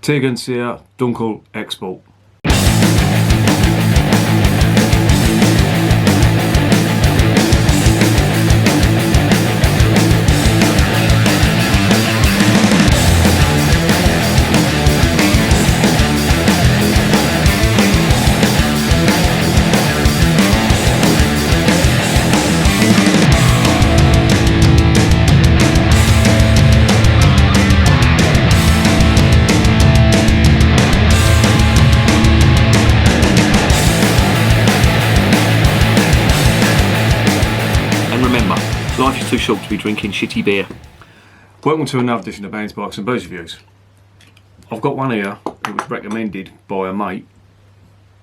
Tegenseer Dunkel Export. Life is too short to be drinking shitty beer. Welcome to another edition of Bands, Bikes and Booze Reviews. I've got one here that was recommended by a mate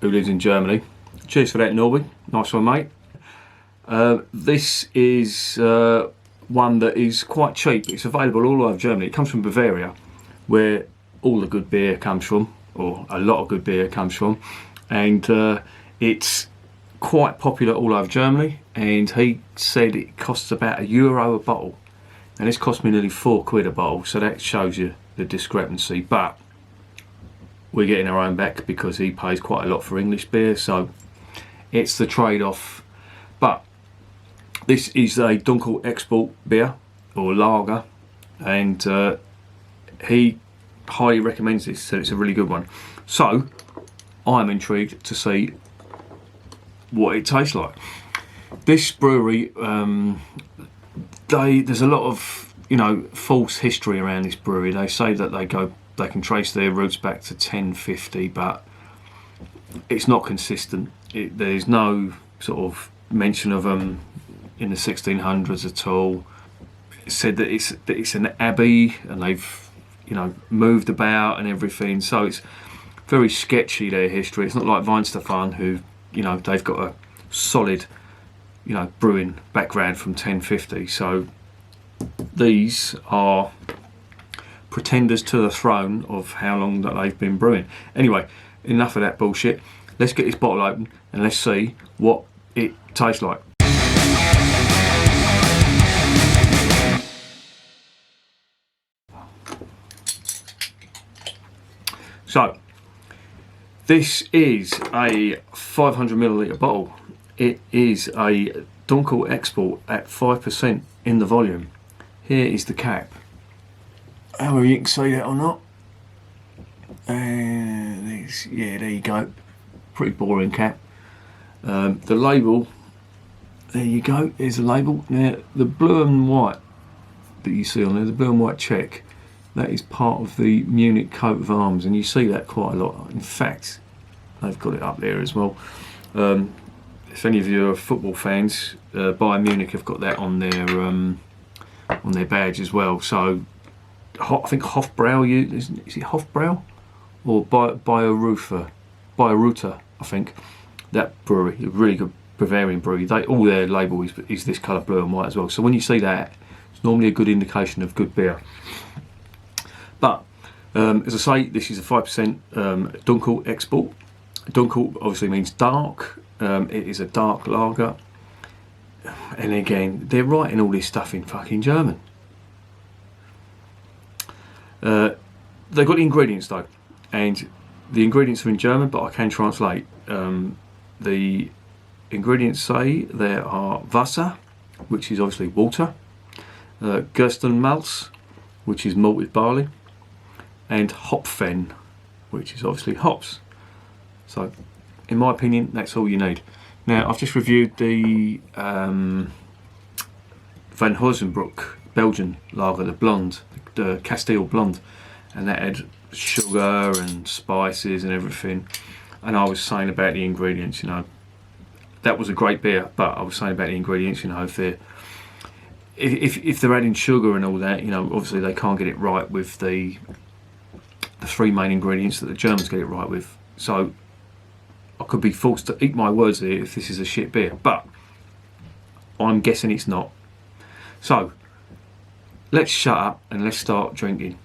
who lives in Germany. Cheers for that, Norby. Nice one, mate. This is one that is quite cheap. It's available all over Germany. It comes from Bavaria, where all the good beer comes from, or a lot of good beer comes from. And it's quite popular all over Germany, and he said it costs about €1 a bottle, and this cost me nearly £4 a bottle, so that shows you the discrepancy. But we're getting our own back because he pays quite a lot for English beer, so it's the trade-off. But this is a Dunkel Export beer or lager, and he highly recommends this, so it's a really good one. So I'm intrigued to see what it tastes like. This brewery, there's a lot of false history around this brewery. They say that they can trace their roots back to 1050, but it's not consistent. There's no sort of mention of them in the 1600s at all. It said that it's an abbey, and they've moved about and everything. So it's very sketchy, their history. It's not like Weinstefan, who they've got a solid brewing background from 1050. So these are pretenders to the throne of how long that they've been brewing. Anyway, enough of that bullshit. Let's get this bottle open and let's see what it tastes like. So this is a 500ml bottle. It is a Dunkel Export at 5% in the volume. Here is the cap. However you can see that or not. Yeah, there you go. Pretty boring cap. The label, there you go, there's the label. Now the blue and white that you see on there, the blue and white check, that is part of the Munich coat of arms, and you see that quite a lot. In fact, they've got it up there as well. If any of you are football fans, Bayern Munich have got that on their badge as well. So I think Hofbrau, is it Hofbrau or Bayreuther, I think, that brewery, a really good Bavarian brewery. All their label is this colour, blue and white as well. So when you see that, it's normally a good indication of good beer. But as I say, this is a 5% Dunkel Export. Dunkel obviously means dark. It is a dark lager. And again, they're writing all this stuff in fucking German. They've got the ingredients though, and the ingredients are in German, but I can translate. The ingredients say there are Wasser, which is obviously water, Gerstenmalz, which is malted barley, and Hopfen, which is obviously hops. So, in my opinion, that's all you need. Now, I've just reviewed the Van Huysenbroek Belgian lager, the blonde, the Castile blonde, and that had sugar and spices and everything. And I was saying about the ingredients, that was a great beer, but I was saying about the ingredients, if they're adding sugar and all that, obviously they can't get it right with the three main ingredients that the Germans get it right with. So I could be forced to eat my words here if this is a shit beer, but I'm guessing it's not. So let's shut up and let's start drinking.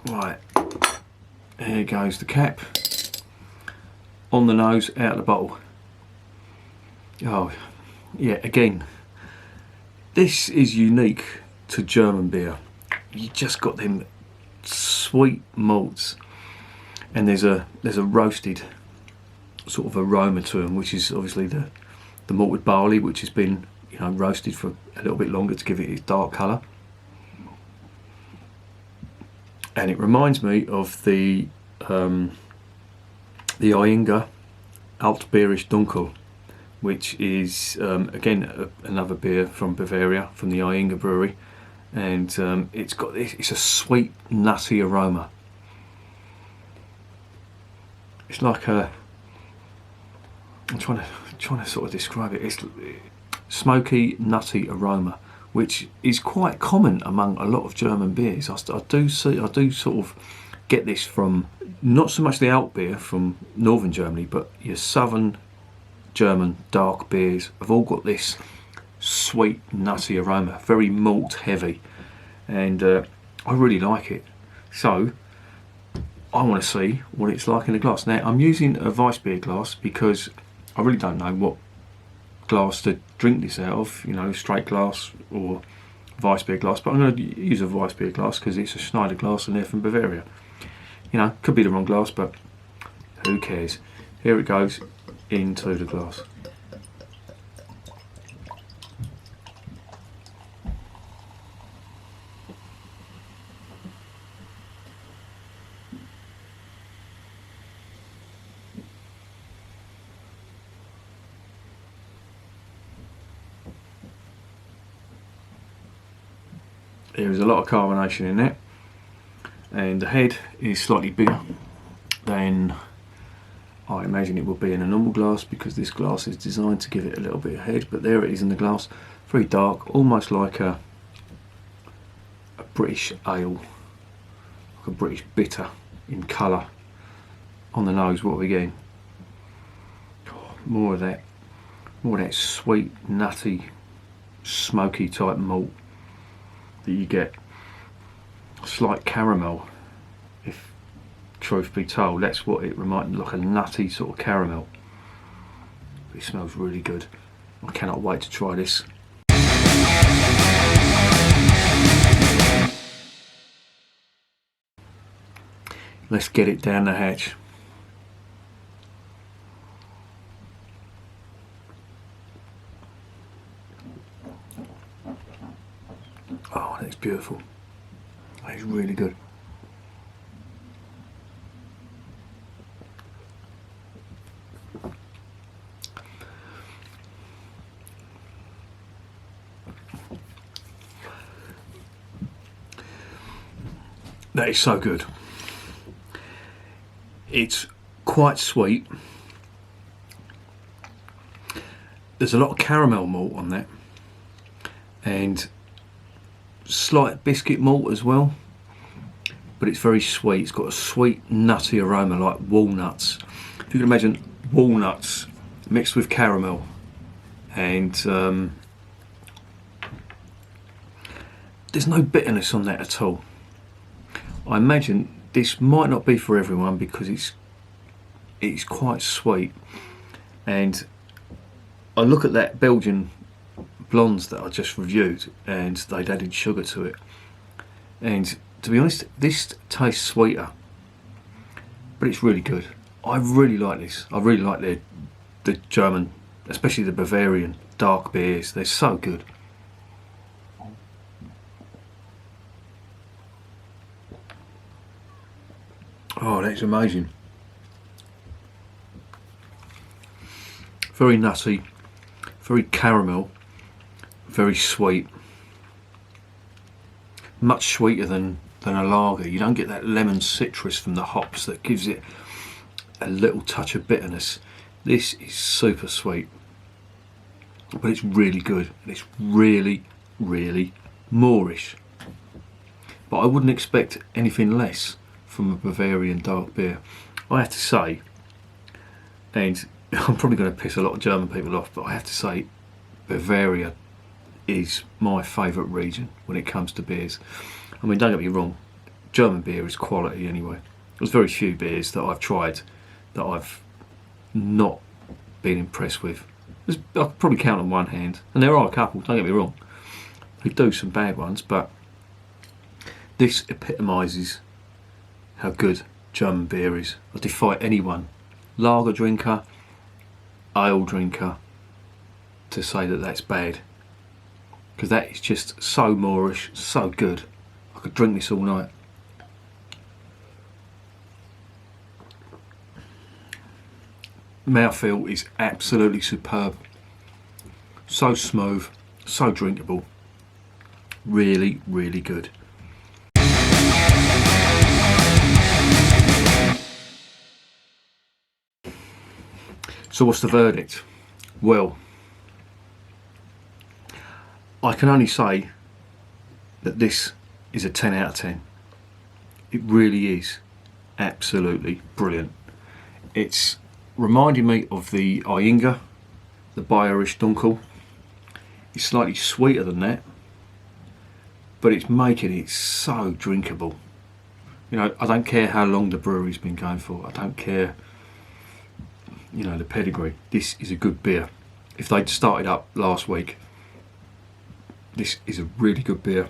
Right, here goes the cap. On the nose, out of the bottle. Oh, yeah, again, this is unique to German beer. You just got them sweet malts, and there's a roasted sort of aroma to them, which is obviously the malted barley, which has been, you know, roasted for a little bit longer to give it its dark colour. And it reminds me of the Iinga Altbierisch Dunkel, which is again another beer from Bavaria, from the Iinga Brewery, and it's a sweet nutty aroma. It's like I'm trying to sort of describe it. It's smoky nutty aroma, which is quite common among a lot of German beers. I do sort of get this from not so much the alt beer from northern Germany, but your southern German dark beers have all got this sweet nutty aroma, very malt heavy, and I really like it. So I want to see what it's like in a glass. Now I'm using a Weissbier glass because I really don't know what glass to drink this out of, you know, straight glass or Weissbier glass, but I'm going to use a Weissbier glass because it's a Schneider glass and they're from Bavaria. You know, could be the wrong glass, but who cares? Here it goes into the glass. There is a lot of carbonation in there, and the head is slightly bigger than I imagine it will be in a normal glass, because this glass is designed to give it a little bit of head, but there it is in the glass. Very dark, almost like a British ale, like a British bitter in colour. On the nose, what are we getting? Oh, more of that sweet, nutty, smoky type malt that you get. Slight caramel, if truth be told. That's what it reminded, like a nutty sort of caramel. It smells really good. I cannot wait to try this. Let's get it down the hatch. Oh, that's beautiful. That is really good. That is so good. It's quite sweet. There's a lot of caramel malt on that, and slight biscuit malt as well, but it's very sweet. It's got a sweet nutty aroma, like walnuts. If you can imagine walnuts mixed with caramel, and there's no bitterness on that at all. I imagine this might not be for everyone because it's quite sweet, and I look at that Belgian blondes that I just reviewed, and they'd added sugar to it, and to be honest, this tastes sweeter, but it's really good. I really like this. I really like the German, especially the Bavarian dark beers. They're so good. Oh, that's amazing. Very nutty, very caramel, very sweet. Much sweeter than a lager. You don't get that lemon citrus from the hops that gives it a little touch of bitterness. This is super sweet, but it's really good, and it's really, really Moorish. But I wouldn't expect anything less from a Bavarian dark beer. I have to say, and I'm probably going to piss a lot of German people off, but I have to say Bavaria is my favourite region when it comes to beers. I mean, don't get me wrong, German beer is quality anyway. There's very few beers that I've tried that I've not been impressed with. I could probably count on one hand, and there are a couple, don't get me wrong. We do some bad ones, but this epitomises how good German beer is. I defy anyone, lager drinker, ale drinker, to say that that's bad, because that is just so Moorish, so good. I could drink this all night. Mouthfeel is absolutely superb. So smooth, so drinkable. Really, really good. So what's the verdict? Well, I can only say that this is a 10 out of 10. It really is absolutely brilliant. It's reminding me of the Iinga, the Bayerisch Dunkel. It's slightly sweeter than that, but it's making it so drinkable. You know, I don't care how long the brewery's been going for. I don't care, you know, the pedigree. This is a good beer. If they'd started up last week, this is a really good beer.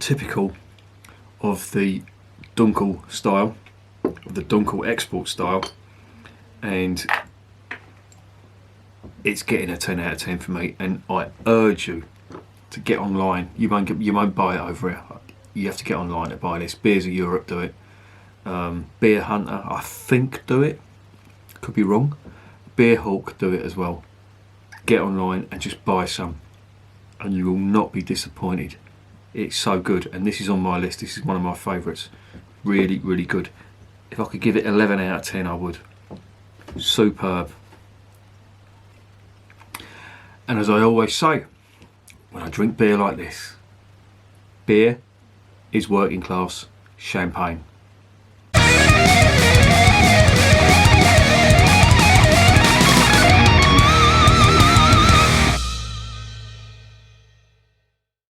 Typical of the Dunkel style, of the Dunkel export style, and it's getting a 10 out of 10 for me. And I urge you to get online. You won't buy it over here. You have to get online to buy this. Beers of Europe do it. Beer Hunter, I think, do it. Could be wrong. Beer Hawk do it as well. Get online and just buy some, and you will not be disappointed. It's so good, and this is on my list. This is one of my favourites. Really, really good. If I could give it 11 out of 10, I would. Superb. And as I always say, when I drink beer like this, beer is working class champagne.